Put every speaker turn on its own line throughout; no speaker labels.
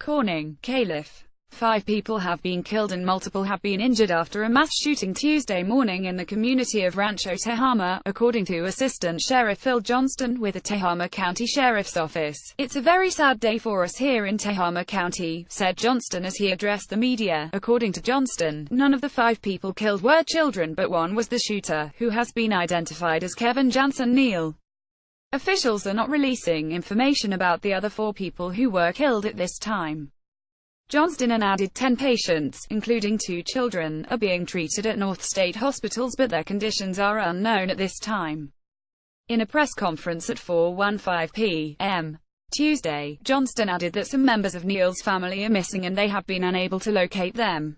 Corning, Caliph. 5 people have been killed and multiple have been injured after a mass shooting Tuesday morning in the community of Rancho, Tehama, according to Assistant Sheriff Phil Johnston with the Tehama County Sheriff's Office. "It's a very sad day for us here in Tehama County," said Johnston as he addressed the media. According to Johnston, none of the 5 people killed were children, but one was the shooter, who has been identified as Kevin Jansen Neal. Officials are not releasing information about the other 4 people who were killed at this time. Johnston added 10 patients, including 2 children, are being treated at North State hospitals, but their conditions are unknown at this time. In a press conference at 4:15 p.m. Tuesday, Johnston added that some members of Neal's family are missing and they have been unable to locate them.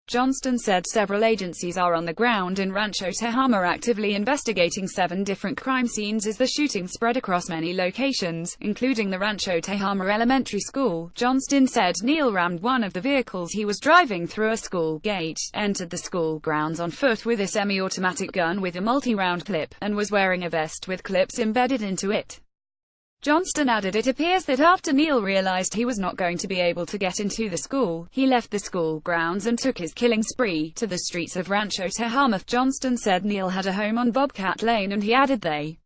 Johnston said several agencies are on the ground in Rancho Tehama actively investigating 7 different crime scenes as the shooting spread across many locations, including the Rancho Tehama Elementary School. Johnston said Neal rammed one of the vehicles he was driving through a school gate, entered the school grounds on foot with a semi-automatic gun with a multi-round clip, and was wearing a vest with clips embedded into it. Johnston added it appears that after Neal realized he was not going to be able to get into the school, he left the school grounds and took his killing spree to the streets of Rancho Tehama. Johnston said Neal had a home on Bobcat Lane, and he added they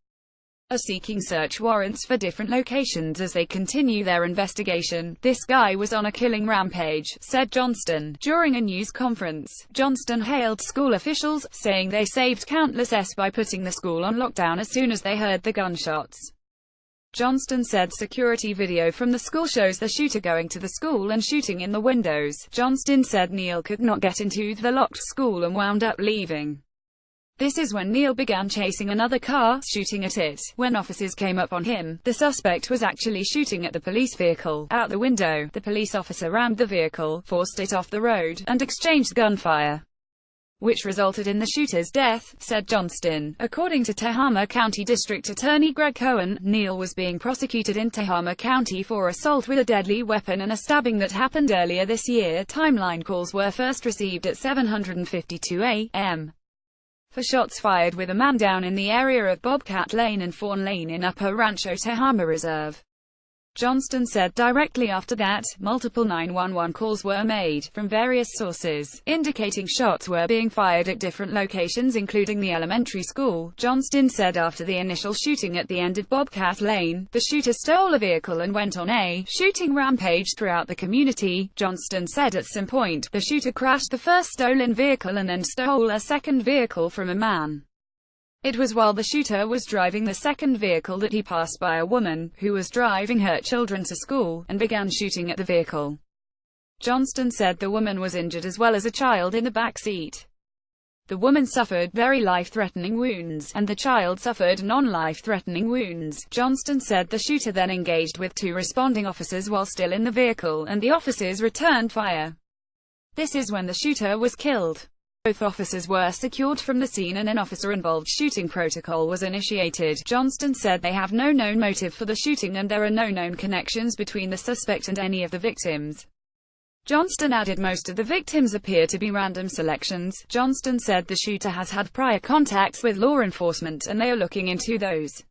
are seeking search warrants for different locations as they continue their investigation. "This guy was on a killing rampage," said Johnston. During a news conference, Johnston hailed school officials, saying they saved countless lives by putting the school on lockdown as soon as they heard the gunshots. Johnston said security video from the school shows the shooter going to the school and shooting in the windows. Johnston said Neal could not get into the locked school and wound up leaving. This is when Neal began chasing another car, shooting at it. When officers came up on him, the suspect was actually shooting at the police vehicle. Out the window, the police officer rammed the vehicle, forced it off the road, and exchanged gunfire, which resulted in the shooter's death, said Johnston. According to Tehama County District Attorney Greg Cohen, Neal was being prosecuted in Tehama County for assault with a deadly weapon and a stabbing that happened earlier this year. Timeline calls were first received at 7:52 a.m. for shots fired with a man down in the area of Bobcat Lane and Fawn Lane in Upper Rancho Tehama Reserve. Johnston said directly after that, multiple 911 calls were made, from various sources, indicating shots were being fired at different locations including the elementary school. Johnston said after the initial shooting at the end of Bobcat Lane, the shooter stole a vehicle and went on a shooting rampage throughout the community. Johnston said at some point, the shooter crashed the first stolen vehicle and then stole a second vehicle from a man. It was while the shooter was driving the second vehicle that he passed by a woman, who was driving her children to school, and began shooting at the vehicle. Johnston said the woman was injured as well as a child in the back seat. The woman suffered very life-threatening wounds, and the child suffered non-life-threatening wounds. Johnston said the shooter then engaged with 2 responding officers while still in the vehicle, and the officers returned fire. This is when the shooter was killed. Both officers were secured from the scene and an officer-involved shooting protocol was initiated. Johnston said they have no known motive for the shooting and there are no known connections between the suspect and any of the victims. Johnston added most of the victims appear to be random selections. Johnston said the shooter has had prior contacts with law enforcement and they are looking into those.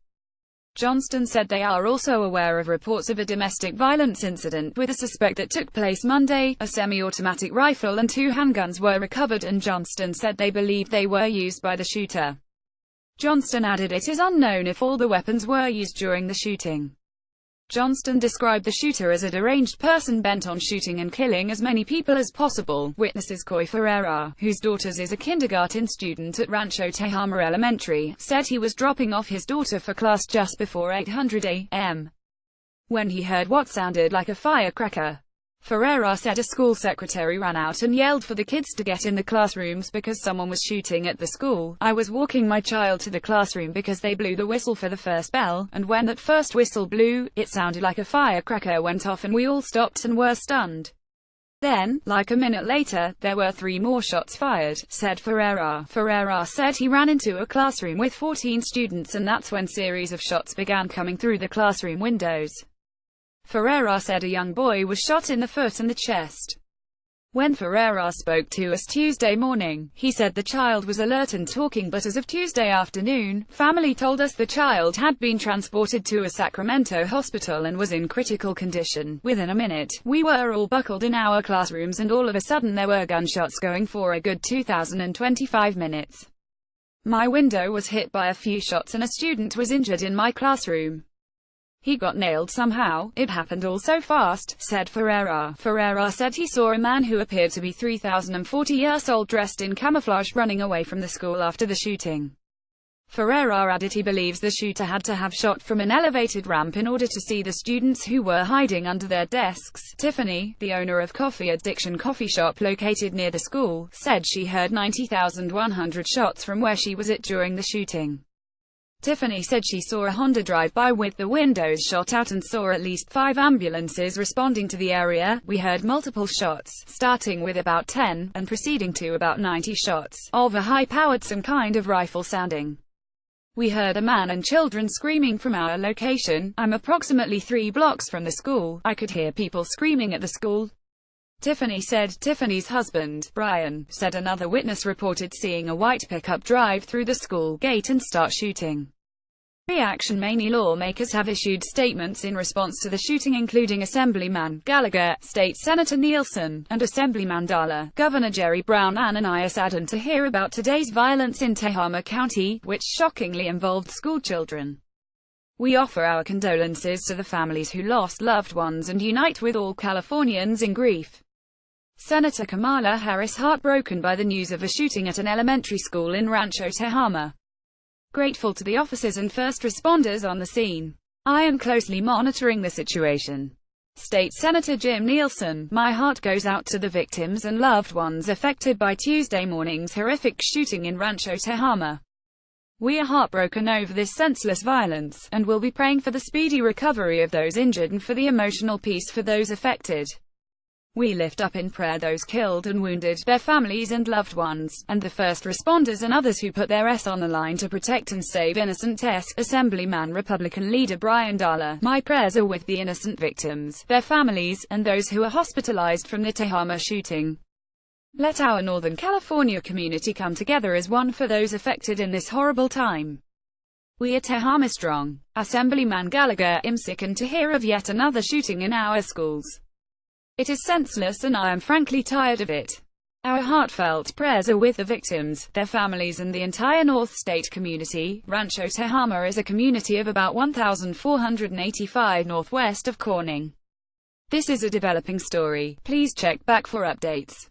Johnston said they are also aware of reports of a domestic violence incident with a suspect that took place Monday. A semi-automatic rifle and 2 handguns were recovered, and Johnston said they believe they were used by the shooter. Johnston added it is unknown if all the weapons were used during the shooting. Johnston described the shooter as a deranged person bent on shooting and killing as many people as possible. Witnesses Coy Ferreira, whose daughter is a kindergarten student at Rancho Tehama Elementary, said he was dropping off his daughter for class just before 8:00 a.m. when he heard what sounded like a firecracker. Ferreira said a school secretary ran out and yelled for the kids to get in the classrooms because someone was shooting at the school. "I was walking my child to the classroom because they blew the whistle for the first bell, and when that first whistle blew, it sounded like a firecracker went off and we all stopped and were stunned. Then, like a minute later, there were 3 more shots fired," said Ferreira. Ferreira said he ran into a classroom with 14 students and that's when series of shots began coming through the classroom windows. Ferreira said a young boy was shot in the foot and the chest. When Ferreira spoke to us Tuesday morning, he said the child was alert and talking, but as of Tuesday afternoon, family told us the child had been transported to a Sacramento hospital and was in critical condition. Within a minute, we were all buckled in our classrooms and all of a sudden there were gunshots going for a good 2,025 minutes. My window was hit by a few shots and a student was injured in my classroom. He got nailed somehow. It happened all so fast, said Ferreira. Ferreira said he saw a man who appeared to be 3,040 years old dressed in camouflage running away from the school after the shooting. Ferreira added he believes the shooter had to have shot from an elevated ramp in order to see the students who were hiding under their desks. Tiffany, the owner of Coffee Addiction coffee shop located near the school, said she heard 90,100 shots from where she was at during the shooting. Tiffany said she saw a Honda drive by with the windows shot out and saw at least 5 ambulances responding to the area. We heard multiple shots, starting with about 10, and proceeding to about 90 shots, of a high-powered some kind of rifle sounding. We heard a man and children screaming from our location. I'm approximately 3 blocks from the school. I could hear people screaming at the school. Tiffany said. Tiffany's husband, Brian, said another witness reported seeing a white pickup drive through the school gate and start shooting. Reaction. Many lawmakers have issued statements in response to the shooting, including Assemblyman Gallagher, State Senator Nielsen, and Assemblyman Dalla. Governor Jerry Brown Ananias saddened to hear about today's violence in Tehama County, which shockingly involved school children. We offer our condolences to the families who lost loved ones and unite with all Californians in grief. Senator Kamala Harris heartbroken by the news of a shooting at an elementary school in Rancho Tehama. Grateful to the officers and first responders on the scene. I am closely monitoring the situation. State Senator Jim Nielsen, my heart goes out to the victims and loved ones affected by Tuesday morning's horrific shooting in Rancho Tehama. We are heartbroken over this senseless violence, and will be praying for the speedy recovery of those injured and for the emotional peace for those affected. We lift up in prayer those killed and wounded, their families and loved ones, and the first responders and others who put their S on the line to protect and save innocent S. Assemblyman Republican leader Brian Dalla. My prayers are with the innocent victims, their families, and those who are hospitalized from the Tehama shooting. Let our Northern California community come together as one for those affected in this horrible time. We are Tehama strong. Assemblyman Gallagher. I'm sickened to hear of yet another shooting in our schools. It is senseless and I am frankly tired of it. Our heartfelt prayers are with the victims, their families and the entire North State community. Rancho Tehama is a community of about 1,485 northwest of Corning. This is a developing story. Please check back for updates.